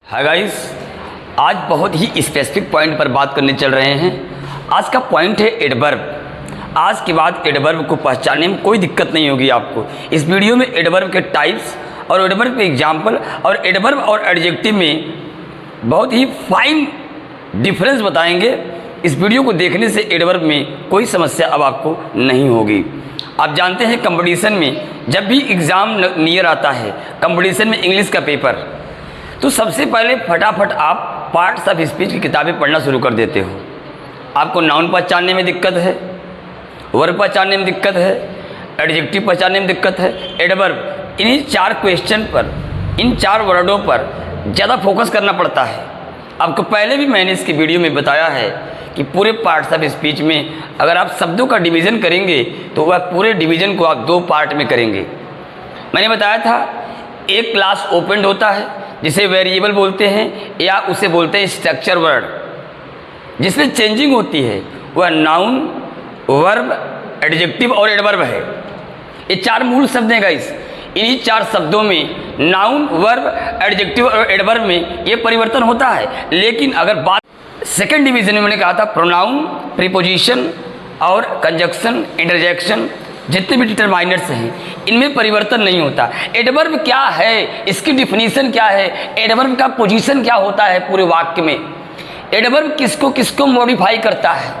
Hi guys, आज बहुत ही specific point पर बात करने चल रहे हैं। आज का पॉइंट है एडवर्ब। आज के बाद एडवर्ब को पहचानने में कोई दिक्कत नहीं होगी आपको। इस वीडियो में एडवर्ब के टाइप्स और एडवर्ब के एग्जाम्पल और एडवर्ब और एडजेक्टिव में बहुत ही फाइन डिफरेंस बताएंगे। इस वीडियो को देखने से एडवर्ब में कोई समस्या अब आपको नहीं होगी। आप जानते हैं कंपटीशन में जब भी एग्ज़ाम नियर आता है, कंपटीशन में इंग्लिश का पेपर, तो सबसे पहले फटाफट आप पार्ट्स ऑफ स्पीच की किताबें पढ़ना शुरू कर देते हो। आपको नाउन पहचानने में दिक्कत है, वर्ब पहचानने में दिक्कत है, एडजेक्टिव पहचानने में दिक्कत है, एडवर्ब, इन्हीं चार क्वेश्चन पर, इन चार वर्डों पर ज़्यादा फोकस करना पड़ता है। आपको पहले भी मैंने इसकी वीडियो में बताया है कि पूरे पार्ट्स ऑफ स्पीच में अगर आप शब्दों का डिवीज़न करेंगे तो वह पूरे डिवीज़न को आप दो पार्ट में करेंगे। मैंने बताया था एक क्लास ओपनड होता है जिसे वेरिएबल बोलते हैं या उसे बोलते हैं स्ट्रक्चर वर्ड, जिसमें चेंजिंग होती है, वह नाउन, वर्ब, एडजेक्टिव और एडवर्ब है। ये चार मूल शब्द हैं गाइस। इन्हीं चार शब्दों में नाउन, वर्ब, एडजेक्टिव और एडवर्ब में ये परिवर्तन होता है। लेकिन अगर बात सेकेंड डिवीजन में मैंने कहा था प्रोनाउन, प्रीपोजिशन और कंजक्शन, इंटरजेक्शन, जितने भी डिटरमाइनर्स हैं इनमें परिवर्तन नहीं होता। एडवर्ब क्या है, इसकी डिफिनीशन क्या है, एडवर्ब का पोजीशन क्या होता है पूरे वाक्य में, एडवर्ब किसको किसको मॉडिफाई करता है,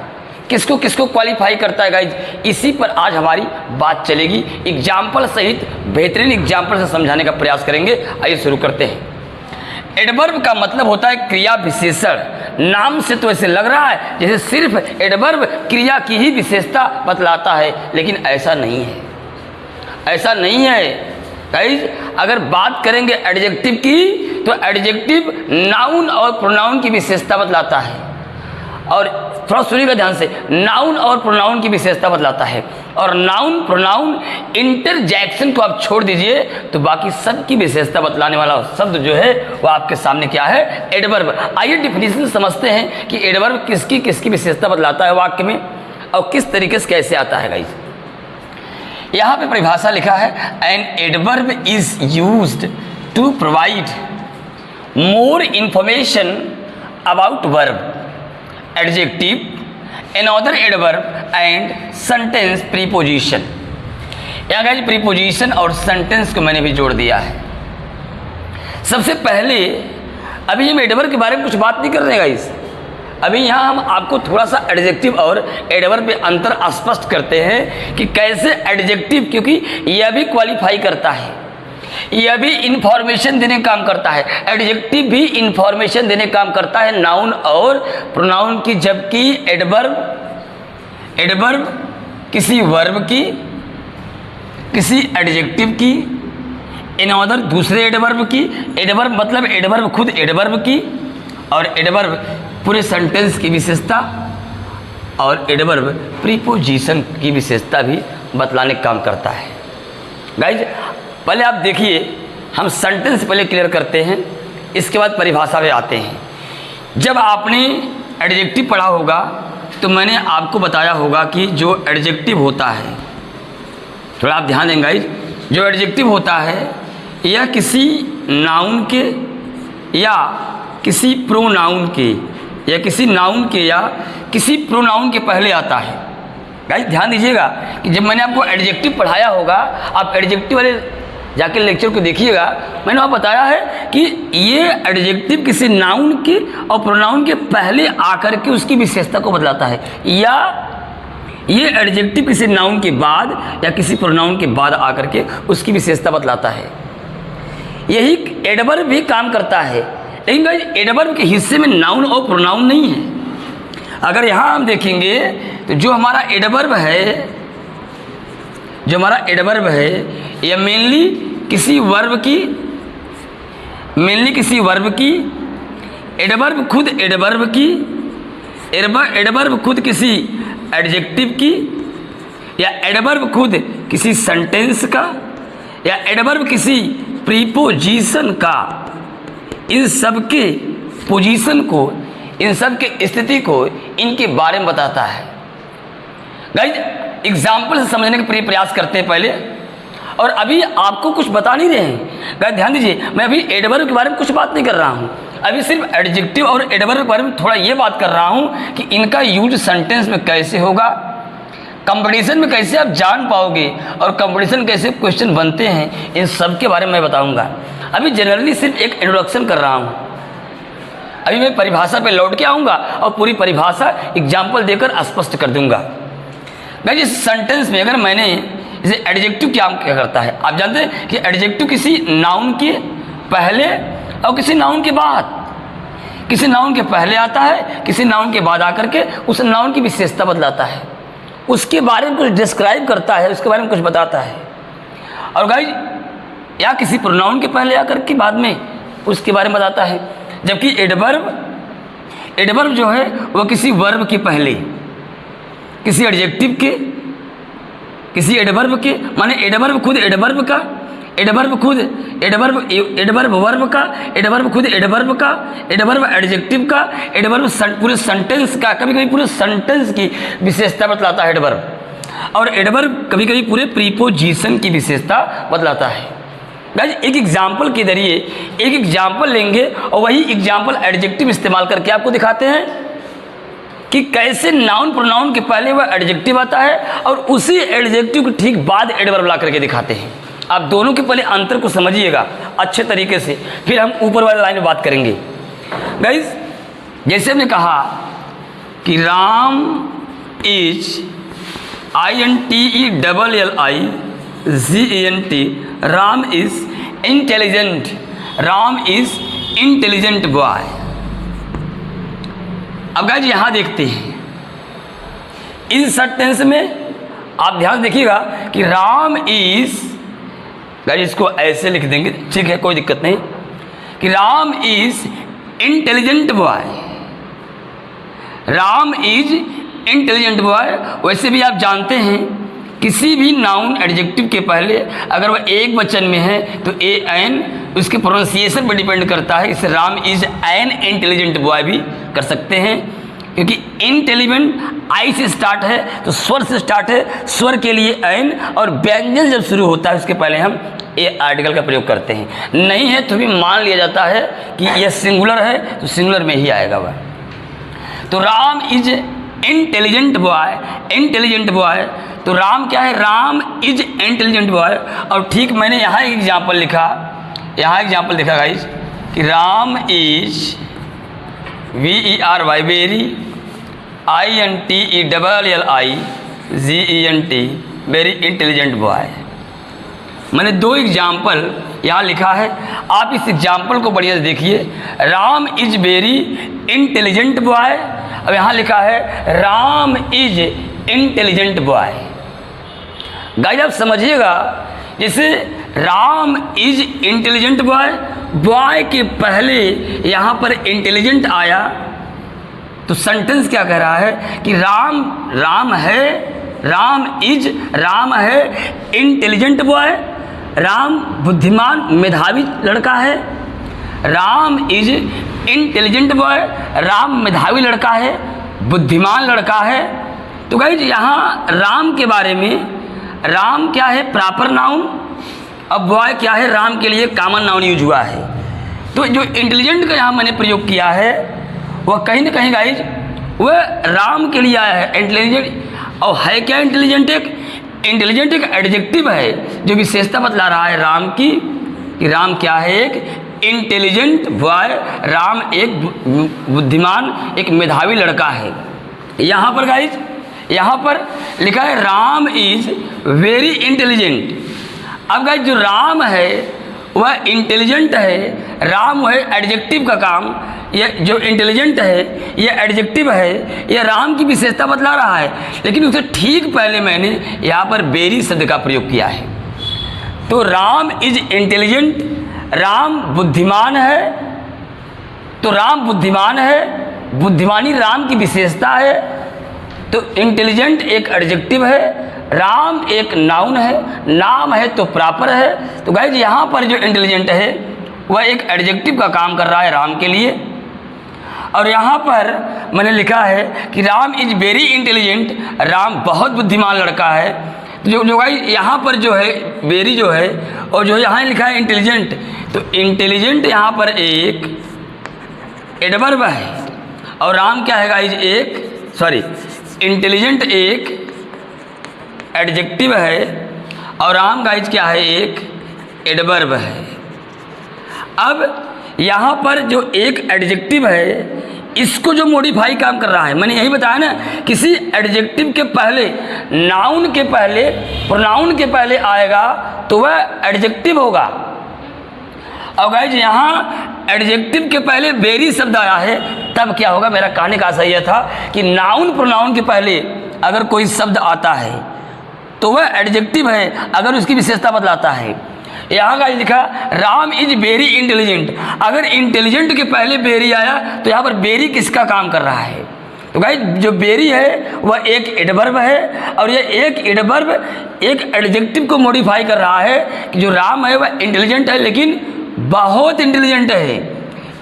किसको किसको क्वालिफाई करता है गाइज, इसी पर आज हमारी बात चलेगी। एग्जाम्पल सहित बेहतरीन एग्जाम्पल से समझाने का प्रयास करेंगे। आइए शुरू करते हैं। एडवर्ब का मतलब होता है क्रिया विशेषण। नाम से तो ऐसे लग रहा है जैसे सिर्फ एडवर्ब क्रिया की ही विशेषता बतलाता है, लेकिन ऐसा नहीं है, ऐसा नहीं है गाइज। अगर बात करेंगे एडजेक्टिव की तो एडजेक्टिव नाउन और प्रोनाउन की विशेषता बतलाता है। और थोड़ा सुनिएगा ध्यान से, नाउन और प्रोनाउन की विशेषता बतलाता है। और नाउन, प्रोनाउन, इंटरजेक्शन को आप छोड़ दीजिए तो बाकी सब की विशेषता बतलाने वाला शब्द जो है वो आपके सामने क्या है, एडवर्ब। आइए डिफिनीशन समझते हैं कि एडवर्ब किसकी किसकी विशेषता बतलाता है वाक्य में और किस तरीके से कैसे आता है गाइस। यहाँ पे परिभाषा लिखा है, an adverb is used to provide more information about verb, adjective, another adverb and sentence preposition। यहाँ गाइस प्रीपोजिशन और सेंटेंस को मैंने भी जोड़ दिया है। सबसे पहले अभी हम एडवर्ब के बारे में कुछ बात नहीं कर रहे गाइस। अभी यहाँ हम आपको थोड़ा सा एडजेक्टिव और एडवर्ब में अंतर स्पष्ट करते हैं कि कैसे एडजेक्टिव, क्योंकि यह भी क्वालिफाई करता है, यह भी इंफॉर्मेशन देने का काम करता है, एडजेक्टिव भी इंफॉर्मेशन देने का काम करता है नाउन और प्रोनाउन की, जबकि एडवर्ब किसी वर्ब की, किसी एडजेक्टिव की, अनदर दूसरे एडवर्ब की, एडवर्ब मतलब एडवर्ब खुद एडवर्ब की, और एडवर्ब पूरे सेंटेंस की विशेषता, और एडवर्ब प्रीपोजिशन की विशेषता भी बतलाने का काम करता है। गाइज पहले आप देखिए, हम सेंटेंस पहले क्लियर करते हैं, इसके बाद परिभाषा में आते हैं। जब आपने एडजेक्टिव पढ़ा होगा तो मैंने आपको बताया होगा कि जो एडजेक्टिव होता है, थोड़ा आप ध्यान देंगे गाइज, जो एडजेक्टिव होता है यह किसी नाउन के या किसी प्रोनाउन के या किसी नाउन के या किसी प्रोनाउन के पहले आता है। गाइज ध्यान दीजिएगा कि जब मैंने आपको एडजेक्टिव पढ़ाया होगा, आप एडजेक्टिव वाले जाके लेक्चर को देखिएगा, मैंने वहाँ बताया है कि ये एडजेक्टिव किसी नाउन के और प्रोनाउन के पहले आकर के उसकी विशेषता को बतलाता है, या ये एडजेक्टिव किसी नाउन के बाद या किसी प्रोनाउन के बाद आकर के उसकी विशेषता बतलाता है। यही एडवर्ब भी काम करता है, लेकिन गाइस एडवर्ब के हिस्से में नाउन और प्रोनाउन नहीं है। अगर यहाँ हम देखेंगे तो जो हमारा एडवर्ब है, यह मेनली किसी वर्ब की, एडवर्ब खुद एडवर्ब की, एडवर्ब खुद किसी एडजेक्टिव की, या एडवर्ब खुद किसी सेंटेंस का, या एडवर्ब किसी प्रीपोजिशन का, इन सब के पोजीशन को, इन सब के स्थिति को, इनके बारे में बताता है। गाइज एग्जाम्पल से समझने का प्रयास करते हैं पहले, और अभी आपको कुछ बता नहीं रहे हैं। गाइस ध्यान दीजिए, मैं अभी एडवर्ब के बारे में कुछ बात नहीं कर रहा हूँ, अभी सिर्फ एडजेक्टिव और एडवर्ब के बारे में थोड़ा ये बात कर रहा हूँ कि इनका यूज सेंटेंस में कैसे होगा, कंपटीशन में कैसे आप जान पाओगे और कंपटीशन कैसे क्वेश्चन बनते हैं, इन सब के बारे में मैं बताऊँगा। अभी जनरली सिर्फ एक इंट्रोडक्शन कर रहा हूँ, अभी मैं परिभाषा पे लौट के आऊँगा और पूरी परिभाषा एग्जाम्पल देकर स्पष्ट कर दूँगा। भाई इस सेंटेंस में अगर मैंने इसे एडजेक्टिव क्या करता है, आप जानते हैं कि एडजेक्टिव किसी नाउन के पहले और किसी नाउन के बाद, किसी नाउन के पहले आता है, किसी नाउन के बाद आकर के उस नाउन की विशेषता बदलाता है, उसके बारे में कुछ डिस्क्राइब करता है, उसके बारे में कुछ बताता है। और गाइस या किसी प्रोनाउन के पहले आकर के बाद में उसके बारे में बताता है। जबकि एडवर्ब जो है वह किसी वर्ब के पहले, किसी एडजेक्टिव के, किसी एडवर्ब के, माने एडवर्ब खुद एडवर्ब का, एडवर्ब खुद एडवर्ब वर्ब का, एडवर्ब खुद एडवर्ब का, एडवर्ब एडजेक्टिव का, एडवर्ब पूरे सेंटेंस का, कभी कभी पूरे सेंटेंस की विशेषता बतलाता है एडवर्ब। और एडवर्ब कभी कभी पूरे प्रीपोजिशन की विशेषता बतलाता है। गाइस एक एग्जाम्पल के जरिए एक एग्जाम्पल लेंगे और वही एग्जाम्पल एडजेक्टिव इस्तेमाल करके आपको दिखाते हैं कि कैसे नाउन प्रोनाउन के पहले वह एडजेक्टिव आता है और उसी एडजेक्टिव के ठीक बाद एडवर्ब ला करके दिखाते हैं। आप दोनों के पहले अंतर को समझिएगा अच्छे तरीके से, फिर हम ऊपर वाले लाइन में बात करेंगे। गाइस जैसे हमने कहा कि Ram is INTELLIGENT, Ram is intelligent, Ram is intelligent boy. अब गाइस यहाँ देखते हैं इस सेंटेंस में आप ध्यान देखिएगा कि राम इज, गाइस इसको ऐसे लिख देंगे, ठीक है कोई दिक्कत नहीं, कि Ram is intelligent boy, Ram is intelligent boy. वैसे भी आप जानते हैं किसी भी नाउन एडजेक्टिव के पहले अगर वह एक वचन में है तो AN उसके प्रोनाउंसिएशन पर डिपेंड करता है। इसे Ram is an intelligent boy भी कर सकते हैं, क्योंकि इंटेलिजेंट आई से स्टार्ट है तो स्वर से स्टार्ट है, स्वर के लिए एन, और व्यंजन जब शुरू होता है उसके पहले हम ए आर्टिकल का प्रयोग करते हैं। नहीं है तो भी मान लिया जाता है कि यह सिंगुलर है तो सिंगुलर में ही आएगा वह। तो Ram is intelligent boy, intelligent boy, तो राम क्या है, राम इज इंटेलिजेंट बॉय। और ठीक मैंने यहाँ एक एग्जाम्पल लिखा, यहाँ एग्जाम्पल देखा गाइस कि Ram is VERY very, INTELLIGENT very intelligent boy. मैंने दो एग्जाम्पल यहाँ लिखा है, आप इस एग्जाम्पल को बढ़िया से देखिए। Ram is very intelligent boy, अब यहाँ लिखा है Ram is intelligent boy. Guys आप समझिएगा, जैसे Ram is intelligent boy, boy के पहले यहाँ पर इंटेलिजेंट आया तो सेंटेंस क्या कह रहा है कि राम है, राम है इंटेलिजेंट बॉय, राम बुद्धिमान मेधावी लड़का है, Ram is intelligent boy, Ram मेधावी लड़का है, बुद्धिमान लड़का है। तो गाइस यहाँ राम के बारे में, राम क्या है प्रॉपर नाउन, अब बॉय क्या है राम के लिए कॉमन नाउन यूज हुआ है। तो जो इंटेलिजेंट का यहाँ मैंने प्रयोग किया है वह कहीं ना कहीं गाइस वह राम के लिए आया है इंटेलिजेंट। और है क्या इंटेलिजेंट, इंटेलिजेंट एक एडजेक्टिव है जो विशेषता बतला रहा है राम की, कि राम क्या है एक इंटेलिजेंट बॉय, राम एक बुद्धिमान एक मेधावी लड़का है। यहाँ पर गाइस यहाँ पर लिखा है राम इज वेरी इंटेलिजेंट। अब गाइस जो राम है वह इंटेलिजेंट है, राम है एडजेक्टिव का काम, ये जो इंटेलिजेंट है ये एडजेक्टिव है, ये राम की विशेषता बतला रहा है। लेकिन उससे ठीक पहले मैंने यहाँ पर वेरी शब्द का प्रयोग किया है। तो राम इज इंटेलिजेंट, राम बुद्धिमान है, तो राम बुद्धिमान है, बुद्धिमानी राम की विशेषता है। तो इंटेलिजेंट एक एडजेक्टिव है, राम एक नाउन है, नाम है तो प्रॉपर है। तो गाइस यहाँ पर जो इंटेलिजेंट है वह एक एडजेक्टिव का काम कर रहा है राम के लिए। और यहाँ पर मैंने लिखा है कि Ram is very intelligent, Ram बहुत बुद्धिमान लड़का है। तो जो गाइस यहाँ पर जो है वेरी जो है और जो यहाँ लिखा है इंटेलिजेंट, तो इंटेलिजेंट यहाँ पर एक एडवर्ब है और राम क्या है गाइज एक इंटेलिजेंट एक एडजेक्टिव है और राम गाइज क्या है एक एडवर्ब है। अब यहाँ पर जो एक एडजेक्टिव है इसको जो मॉडिफाई काम कर रहा है, मैंने यही बताया ना, किसी एडजेक्टिव के पहले नाउन के पहले प्रोनाउन के पहले आएगा तो वह एडजेक्टिव होगा। और गाइज यहाँ एडजेक्टिव के पहले वेरी शब्द आया है तब क्या होगा, मेरा कहने का आशय यह था कि नाउन प्रोनाउन के पहले अगर कोई शब्द आता है तो वह एडजेक्टिव है अगर उसकी विशेषता बतलाता है। यहाँ का लिखा राम इज वेरी इंटेलिजेंट, अगर इंटेलिजेंट के पहले वेरी आया तो यहाँ पर वेरी किसका काम कर रहा है, तो गाइस जो वेरी है वह एक एडवर्ब है और यह एक एडवर्ब एक एडजेक्टिव को मॉडिफाई कर रहा है कि जो राम है वह इंटेलिजेंट है लेकिन बहुत इंटेलिजेंट है।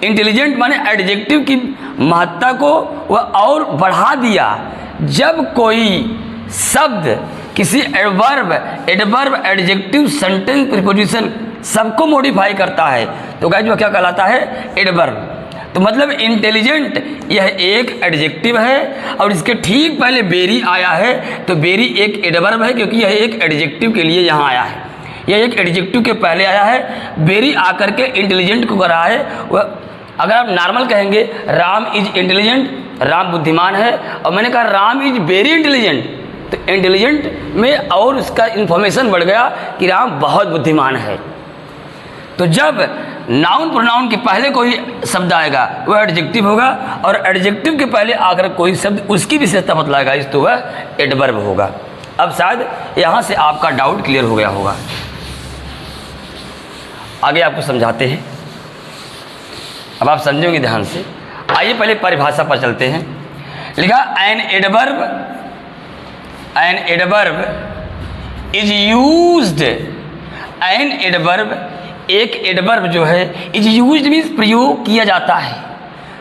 इंटेलिजेंट माने एडजेक्टिव की महत्ता को वह और बढ़ा दिया। जब कोई शब्द किसी एडवर्ब एडजेक्टिव सेंटेंस प्रीपोजिशन सबको मॉडिफाई करता है तो गाइस वह क्या कहलाता है, एडवर्ब। तो मतलब इंटेलिजेंट यह एक एडजेक्टिव है और इसके ठीक पहले वेरी आया है तो वेरी एक एडवर्ब है क्योंकि यह एक एडजेक्टिव के लिए यहाँ आया है, यह एक एडजेक्टिव के पहले आया है। वेरी आकर के इंटेलिजेंट को कर रहा है। वह अगर आप नॉर्मल कहेंगे राम इज इंटेलिजेंट, राम बुद्धिमान है, और मैंने कहा राम इज वेरी इंटेलिजेंट तो इंटेलिजेंट में और उसका इन्फॉर्मेशन बढ़ गया कि राम बहुत बुद्धिमान है। तो जब नाउन प्रोनाउन के पहले कोई शब्द आएगा वह एडजेक्टिव होगा और एडजेक्टिव के पहले आकर कोई शब्द उसकी विशेषता बतलाएगा इस तो वह एडवर्ब होगा। अब शायद यहाँ से आपका डाउट क्लियर हो गया होगा। आगे आपको समझाते हैं, अब आप समझोगे ध्यान से। आइए पहले परिभाषा पर चलते हैं। लिखा N adverb is used, an adverb एक एडवर्ब जो है इज यूज्ड मीन्स प्रयोग किया जाता है।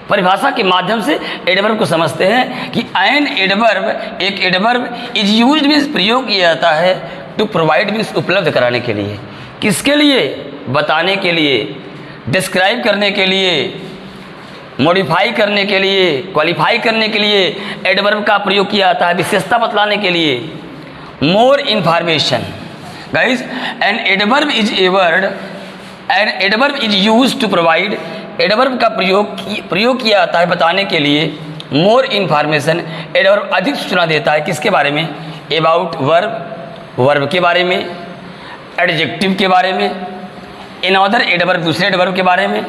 परिभाषा के माध्यम से एडवर्ब को समझते हैं कि एन एडवर्ब एक एडवर्ब इज यूज्ड मीन्स प्रयोग किया जाता है टू प्रोवाइड मीन्स उपलब्ध कराने के लिए, किसके लिए, बताने के लिए, डिस्क्राइब करने के लिए, मॉडिफाई करने के लिए, क्वालिफाई करने के लिए एडवर्ब का प्रयोग किया जाता है, विशेषता बतलाने के लिए। More information guys an adverb is a word, an adverb is use to provide, adverb का प्रयोग किया जाता है बताने के लिए। मोर इन्फॉर्मेशन एडवर्ब अधिक सूचना देता है किसके बारे में, अबाउट वर्ब के बारे में, एडजेक्टिव के बारे में, इन अदर एडवर्ब दूसरे एडवर्ब के बारे में,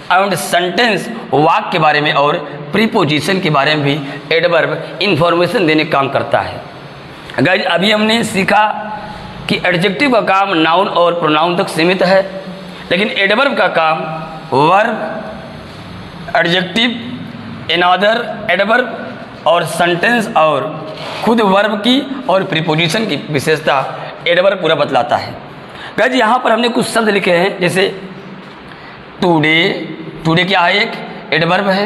एंड सेंटेंस वाक्य के बारे में, और प्रीपोजिशन के बारे में भी एडवर्ब इन्फॉर्मेशन देने का काम करता है। गाइज अभी हमने सीखा कि एडजेक्टिव का काम नाउन और प्रोनाउन तक सीमित है, लेकिन एडवर्ब का काम verb, adjective, in other adverb और सेंटेंस और खुद वर्ब की और प्रीपोजिशन की विशेषता एडवर्ब पूरा बतलाता है। गाइज यहाँ पर हमने कुछ शब्द लिखे हैं जैसे टुडे क्या है एक एडवर्ब है,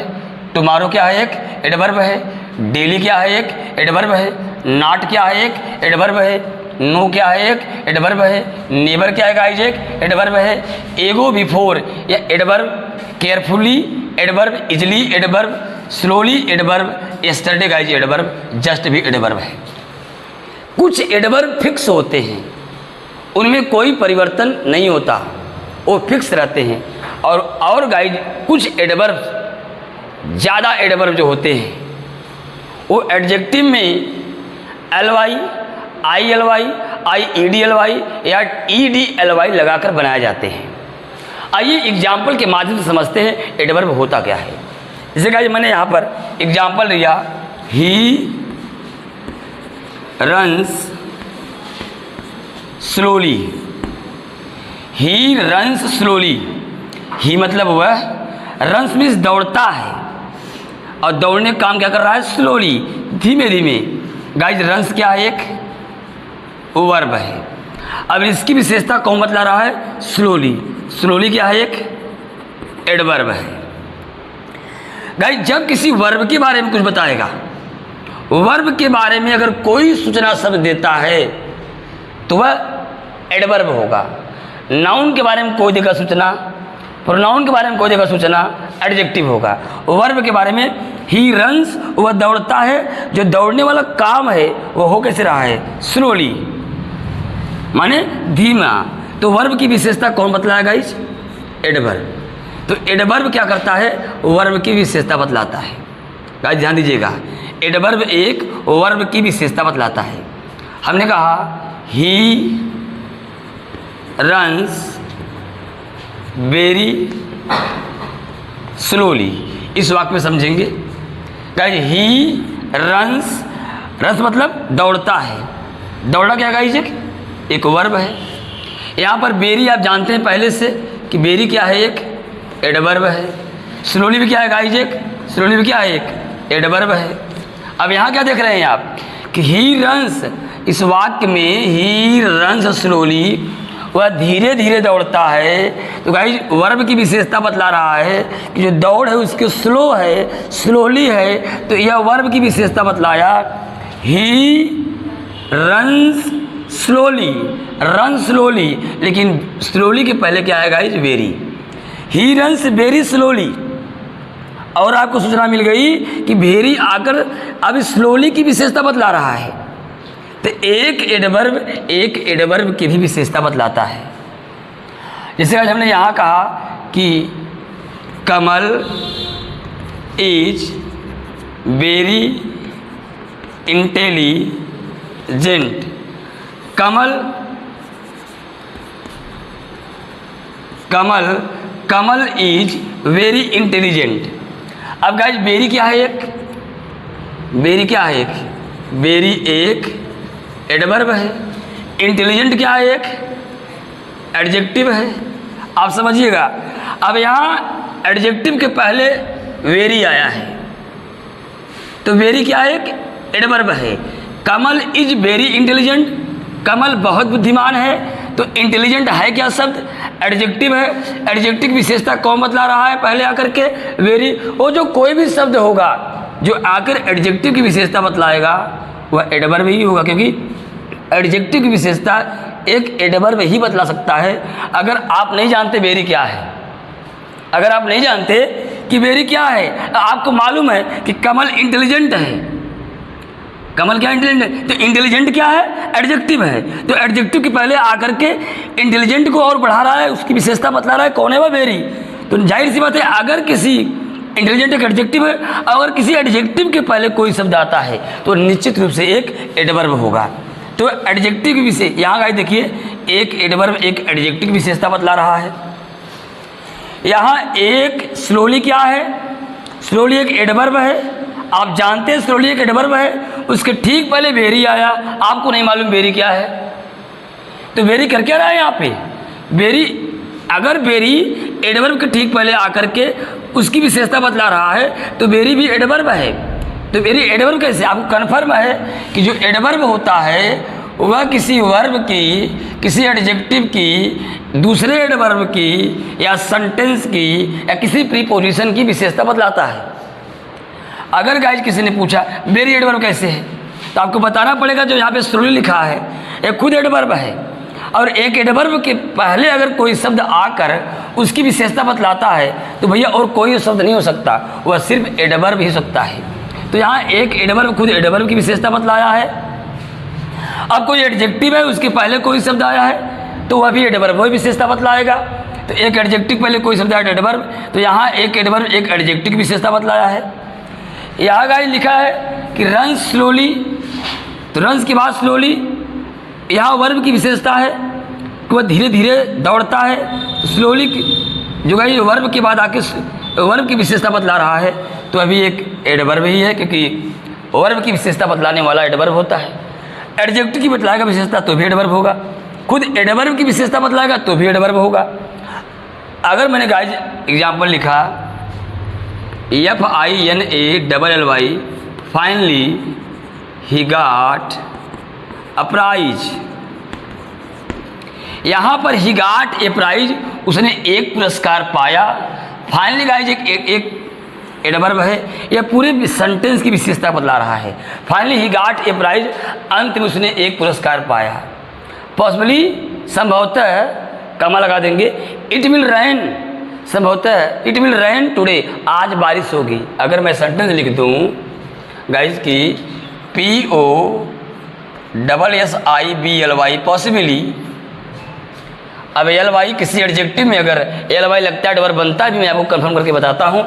टुमारो क्या है एक एडवर्ब है, डेली क्या है एक एडवर्ब है, नॉट क्या है एक एडवर्ब है, नो क्या है एक एडवर्ब है, नेवर क्या है गाइज एक एडवर्ब है, एगो बिफोर या adverb, carefully adverb, easily adverb, slowly adverb, yesterday guys adverb, just भी एडवर्ब है। कुछ एडवर्ब फिक्स होते हैं, उनमें कोई परिवर्तन नहीं होता, वो फिक्स रहते हैं। और गाइज कुछ एडवर्ब ज़्यादा एडवर्ब जो होते हैं वो एडजेक्टिव में LY, ILY, IEDLY या EDLY लगाकर बनाए जाते हैं। आइए एग्जाम्पल के माध्यम से समझते हैं एडवर्ब होता क्या है। जैसे गाइज मैंने यहाँ पर एग्जाम्पल लिया, he runs slowly, he runs slowly, he मतलब वह, रन्स मीन्स दौड़ता है और दौड़ने का काम क्या कर रहा है, स्लोली धीमे धीमे। गाइज रन्स क्या है एक वर्ब है। अब इसकी विशेषता कौन बतला रहा है, स्लोली, स्लोली क्या है एक एडवर्ब है। गाइज जब किसी वर्ब के बारे में कुछ बताएगा, वर्ब के बारे में अगर कोई सूचना शब्द देता है तो वह एडवर्ब होगा। नाउन के बारे में कोई देगा सूचना, प्रोनाउन के बारे में कोई देगा सूचना, एडजेक्टिव होगा। वर्ब के बारे में, ही रन्स, वह दौड़ता है, जो दौड़ने वाला काम है वो हो कैसे रहा है, स्लोली, माने धीमा। तो वर्ब की विशेषता कौन बतलाएगा, इस एडवर्ब। तो एडवर्ब क्या करता है, वर्ब की विशेषता बतलाता है। गाइस ध्यान दीजिएगा, एडवर्ब एक वर्ब की विशेषता बतलाता है। हमने कहा ही रन्स वेरी स्लोली, इस वाक्य में समझेंगे। गाइस ही रन्स, रन्स मतलब दौड़ता है, दौड़ा क्या गाइस, एक वर्ब है। यहाँ पर बेरी आप जानते हैं पहले से कि बेरी क्या है, एक एडवर्ब है। स्लोली भी क्या है गाइस, एक स्लोली भी क्या है, एक एडवर्ब है। अब यहाँ क्या देख रहे हैं आप कि ही रन्स, इस वाक्य में ही रन्स स्लोली, वह धीरे धीरे दौड़ता है। तो गाइस वर्ब की विशेषता बतला रहा है कि जो दौड़ है उसके स्लो है, स्लोली है। तो यह वर्ब की विशेषता बतलाया, ही रन्स स्लोली, रन स्लोली। लेकिन स्लोली के पहले क्या है guys, very, he runs very slowly. और आपको सूचना मिल गई कि वेरी आकर अब स्लोली की विशेषता बतला रहा है। तो एक एडवर्ब की भी विशेषता बतलाता है। जैसे आज हमने यहाँ कहा कि Kamal is very intelligent. Kamal is very intelligent. अब गाइस वेरी क्या है, वेरी क्या है, वेरी एक एडवर्ब है। इंटेलिजेंट क्या है, एक एडजेक्टिव है। आप समझिएगा, अब यहाँ एडजेक्टिव के पहले वेरी आया है, तो वेरी क्या है, एक एडवर्ब है। कमल इज वेरी इंटेलिजेंट, कमल बहुत बुद्धिमान है। तो इंटेलिजेंट है क्या शब्द, एडजेक्टिव है। एडजेक्टिव की विशेषता कौन बतला रहा है, पहले आकर के वेरी। वो जो कोई भी शब्द होगा जो आकर एडजेक्टिव की विशेषता बतलाएगा वह एडवर्ब ही होगा, क्योंकि एडजेक्टिव की विशेषता एक एडवर्ब ही बतला सकता है। अगर आप नहीं जानते वेरी क्या है, अगर आप नहीं जानते कि वेरी क्या है, आपको मालूम है कि कमल इंटेलिजेंट है, कमल क्या इंटेलिजेंट है, तो इंटेलिजेंट क्या है, एडजेक्टिव है। तो एडजेक्टिव के पहले आकर के इंटेलिजेंट को और बढ़ा रहा है, उसकी विशेषता बतला रहा है, कौन है वह, वेरी। तो जाहिर सी बात है, अगर किसी इंटेलिजेंट एक एडजेक्टिव है, अगर किसी एडजेक्टिव के पहले कोई शब्द आता है तो निश्चित रूप से एक एडवर्ब होगा। तो एडजेक्टिव की विशेष यहाँ गाइस देखिए, एक एडवर्ब एक एडजेक्टिव की विशेषता बतला रहा है। यहाँ एक स्लोली क्या है, स्लोली एक एडवर्ब है। आप जानते हैं स्लोली एक एडवर्ब है, उसके ठीक पहले वेरी आया, आपको नहीं मालूम वेरी क्या है। तो वेरी कर क्या रहा है यहाँ पे, वेरी, अगर वेरी एडवर्ब के ठीक पहले आकर के उसकी विशेषता बतला रहा है तो वेरी भी एडवर्ब है। तो वेरी एडवर्ब कैसे, आपको कन्फर्म है कि जो एडवर्ब होता है वह किसी वर्ब की, किसी एडजेक्टिव की, दूसरे एडवर्ब की या सेंटेंस की या किसी प्रीपोजिशन की विशेषता बतलाता है। अगर गाइस किसी ने पूछा वेरी एडवर्ब कैसे है, तो आपको बताना पड़ेगा जो यहाँ पे स्लोली लिखा है एक खुद एडवर्ब है, और एक एडवर्ब के पहले अगर कोई शब्द आकर उसकी विशेषता बतलाता है तो भैया और कोई शब्द नहीं हो सकता, वह सिर्फ एडवर्ब ही हो सकता है। तो यहाँ एक एडवर्ब खुद एडवर्ब की विशेषता बतलाया है। अब कोई एडजेक्टिव है, उसके पहले कोई शब्द आया है तो वह भी एडवर्ब वही विशेषता बतलाएगा। तो एक एडजेक्टिव पहले कोई शब्द आया एडवर्ब, तो यहाँ एक एडवर्ब एक एडजेक्टिव की विशेषता बतलाया है। यहाँ गाइस लिखा है कि रन स्लोली, तो रन्स के बाद स्लोली, यहाँ वर्ब की विशेषता है कि वह धीरे धीरे दौड़ता है। तो स्लोली जो गाइस वर्ब के बाद आके वर्ब की विशेषता बतला रहा है, तो अभी एक एडवर्ब ही है, क्योंकि वर्ब की विशेषता बतलाने वाला एडवर्ब होता है। एडजेक्टिव की बतलाएगा विशेषता तो भी एडवर्ब होगा, खुद एडवर्ब की विशेषता बतलाएगा तो भी एडवर्ब होगा। अगर मैंने गाइस एग्जाम्पल लिखा FINALLY, finally he got a prize, यहाँ पर ही गॉट ए प्राइज, उसने एक पुरस्कार पाया। फाइनली गाइस एक एडवर्ब है, यह पूरे सेंटेंस की विशेषता बतला रहा है। Finally he got a prize, अंत में उसने एक पुरस्कार पाया। पॉसिबली संभवतः कमा लगा देंगे, इट विल रेन, संभवतः इट विल रेन टुडे, आज बारिश होगी। अगर मैं सेंटेंस लिख दूँ गाइज की POSSIBLY पॉसिबली, अब LY किसी एडजेक्टिव में अगर LY लगता है एडवर्ब बनता है भी, मैं आपको कंफर्म करके बताता हूँ।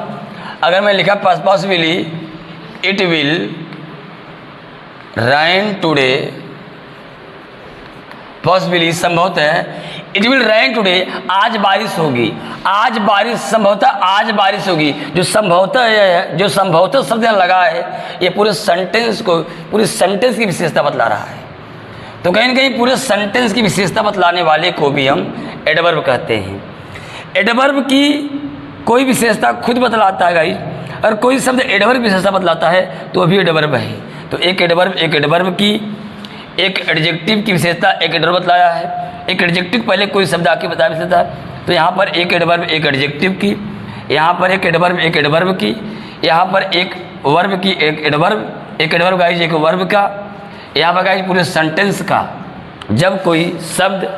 अगर मैं लिखा possibly it will rain today, possibly संभवतः इट विल रेन टुडे, आज बारिश होगी। आज बारिश, संभवतः आज बारिश होगी। जो संभवतः शब्द यहाँ लगा है ये पूरे सेंटेंस की विशेषता बतला रहा है। तो कहीं ना कहीं पूरे सेंटेंस की विशेषता बतलाने वाले को भी हम एडवर्ब कहते हैं। एडवर्ब की कोई विशेषता खुद बतलाता है गाइस, और कोई शब्द एडवर्ब की विशेषता बतलाता है तो अभी एडवर्ब है। तो एक एडवर्ब की, एक एडजेक्टिव की विशेषता एक एडवर्ब बतलाया है। एक एडजेक्टिव पहले कोई शब्द आके बता विशेषता है, तो यहाँ पर एक एडवर्ब एक एडजेक्टिव की, यहाँ पर एक एडवर्ब एक एडवर्ब की, यहाँ पर एक वर्ब की एक एडवर्ब गाइस एक वर्ब का, यहाँ पर गाइस पूरे सेंटेंस का। जब कोई शब्द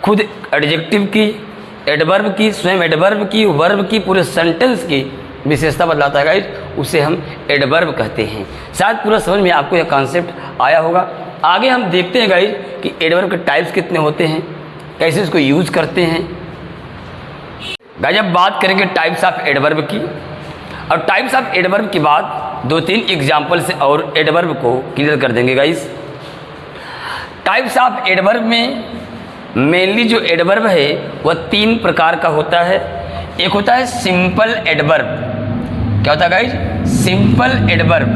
खुद एडजेक्टिव की, एडवर्ब की, स्वयं एडवर्ब की, वर्ब की, पूरे सेंटेंस की विशेषता बतलाता है गाइस, उसे हम एडवर्ब कहते हैं। शायद पूरा समझ में आपको यह कॉन्सेप्ट आया होगा। आगे हम देखते हैं गाइस कि एडवर्ब के टाइप्स कितने होते हैं, कैसे इसको यूज करते हैं। गाइस अब बात करेंगे टाइप्स ऑफ एडवर्ब की, और टाइप्स ऑफ एडवर्ब के बाद 2-3 एग्जाम्पल से और एडवर्ब को क्लियर कर देंगे गाइस। टाइप्स ऑफ एडवर्ब में मेनली जो एडवर्ब है वह 3 प्रकार का होता है। एक होता है सिंपल एडवर्ब, क्या होता है गाइस? Simple adverb.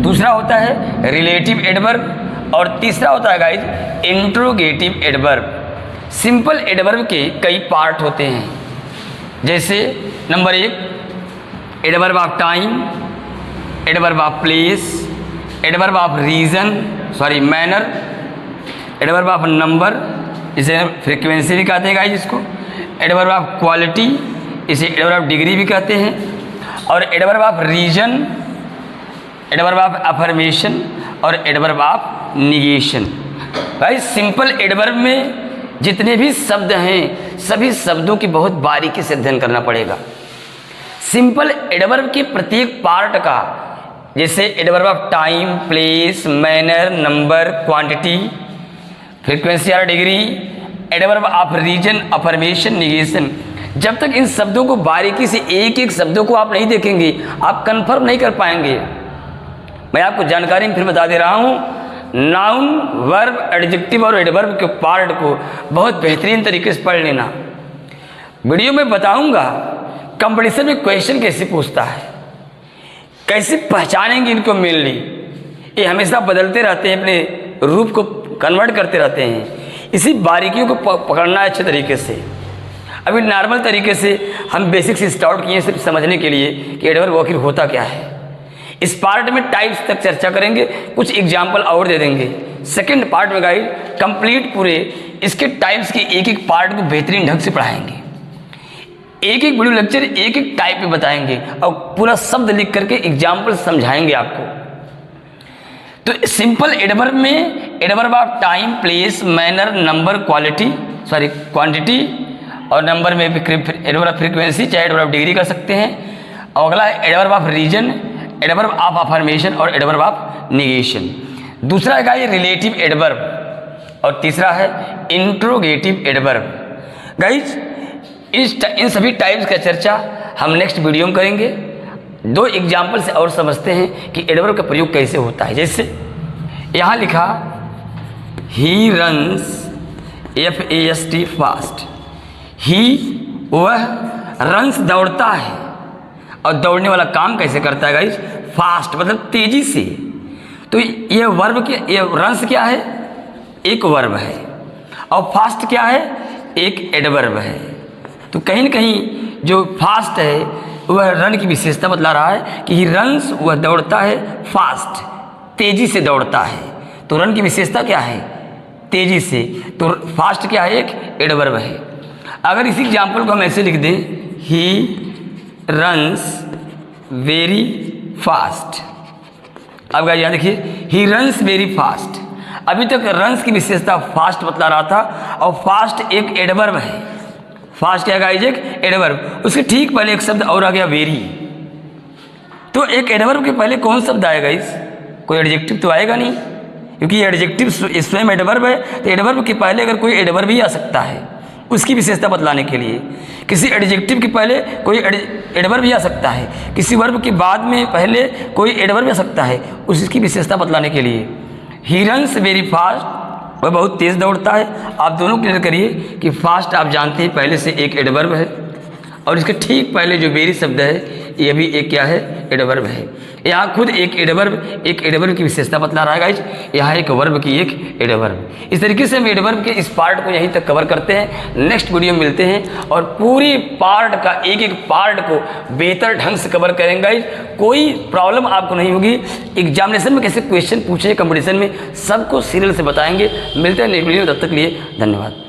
दूसरा होता है रिलेटिव एडवर्ब, और तीसरा होता है guys interrogative adverb. Simple adverb के कई पार्ट होते हैं, जैसे number 1 adverb of time, adverb of place, adverb of manner, adverb of number, इसे फ्रीक्वेंसी भी कहते हैं गाइस इसको, एडवर्ब ऑफ क्वालिटी, इसे एडवर्ब ऑफ डिग्री भी कहते हैं, और adverb of reason, adverb of affirmation, और adverb of negation. Guys simple adverb में जितने भी शब्द हैं सभी शब्दों की बहुत बारीकी से अध्ययन करना पड़ेगा। सिंपल एडवर्ब के प्रत्येक पार्ट का, जैसे adverb of time, place, manner, number, quantity, frequency और degree, adverb of reason, affirmation, negation, जब तक इन शब्दों को बारीकी से एक एक शब्दों को आप नहीं देखेंगे आप कंफर्म नहीं कर पाएंगे। मैं आपको जानकारी में फिर बता दे रहा हूँ, नाउन, वर्ब, एडजेक्टिव और एडवर्ब के पार्ट को बहुत बेहतरीन तरीके से पढ़ लेना। वीडियो में बताऊंगा कंपटीशन में क्वेश्चन कैसे पूछता है, कैसे पहचानेंगे इनको मेनली। ये हमेशा बदलते रहते हैं, अपने रूप को कन्वर्ट करते रहते हैं। इसी बारीकियों को पकड़ना है अच्छे तरीके से। अभी नॉर्मल तरीके से हम बेसिक से स्टार्ट किए सिर्फ समझने के लिए कि एडवर्ब आखिर होता क्या है। इस पार्ट में टाइप्स तक चर्चा करेंगे, कुछ एग्जाम्पल और दे देंगे। सेकंड पार्ट में गाइड कंप्लीट पूरे इसके टाइप्स के एक एक पार्ट को बेहतरीन ढंग से पढ़ाएंगे। एक एक वीडियो लेक्चर एक एक टाइप में बताएंगे और पूरा शब्द लिख करके एग्जाम्पल समझाएंगे आपको। तो सिंपल एडवर्ब में adverb of time, place, manner, number, quantity और नंबर में भी एडवर्ब ऑफ फ्रीक्वेंसी चाहे एडवर्ब ऑफ डिग्री कर सकते हैं। और अगला adverb of reason, adverb of affirmation और एडवर्ब ऑफ निगेशन। दूसरा है गाइस रिलेटिव एडवर्ब और तीसरा है इंट्रोगेटिव एडवर्ब। गाइस इन सभी टाइप्स का चर्चा हम नेक्स्ट वीडियो में करेंगे। 2 एग्जाम्पल से और समझते हैं कि एडवर्ब का प्रयोग कैसे होता है। जैसे यहाँ लिखा ही रन्स, FAST फास्ट। ही वह, रन्स दौड़ता है, और दौड़ने वाला काम कैसे करता है गाइस? फास्ट मतलब तेजी से। तो ये वर्ब क्या, ये रन्स क्या है? एक वर्ब है, और फास्ट क्या है? एक एडवर्ब है। तो कहीं न कहीं जो फास्ट है वह रन की विशेषता बतला रहा है कि ही रन्स, वह दौड़ता है, फास्ट तेजी से दौड़ता है। तो रन की विशेषता क्या है? तेजी से। तो फास्ट क्या है? एक एडवर्ब है। अगर इसी एग्जाम्पल को हम ऐसे लिख दें, ही रन्स वेरी फास्ट। अब गाइस यहाँ देखिए, ही रन्स वेरी फास्ट। अभी तक रन्स की विशेषता फास्ट बतला रहा था, और फास्ट एक एडवर्ब है। फास्ट क्या गाइज एक एडवर्ब, उसके ठीक पहले एक शब्द और आ गया वेरी। तो एक एडवर्ब के पहले कौन शब्द आएगा इस, कोई एडजेक्टिव तो आएगा नहीं, क्योंकि एडजेक्टिव स्वयं एडवर्ब है। तो एडवर्ब के पहले अगर कोई एडवर्ब भी आ सकता है उसकी विशेषता बतलाने के लिए, किसी एडजेक्टिव के पहले कोई एडवर्ब भी आ सकता है, किसी वर्ब के बाद में पहले कोई एडवर्ब आ सकता है उसकी विशेषता बतलाने के लिए। ही रन्स वेरी फास्ट, वह बहुत तेज़ दौड़ता है। आप दोनों क्लियर करिए कि फास्ट आप जानते हैं पहले से एक एडवर्ब है और इसके ठीक पहले जो वेरी शब्द है ये भी एक क्या है, एडवर्ब है। यहाँ खुद एक एडवर्ब की विशेषता बतला रहा है गाइज, यहाँ एक वर्ब की एक एडवर्ब। इस तरीके से हम एडवर्ब के इस पार्ट को यहीं तक कवर करते हैं। नेक्स्ट वीडियो में मिलते हैं और पूरी पार्ट का एक एक पार्ट को बेहतर ढंग से कवर करेंगे गाइज। कोई प्रॉब्लम आपको नहीं होगी। एग्जामिनेशन में कैसे क्वेश्चन पूछे कंपटीशन में सबको सीरियल से बताएंगे। मिलते हैं नेक्स्ट वीडियो में, तब तक के लिए धन्यवाद।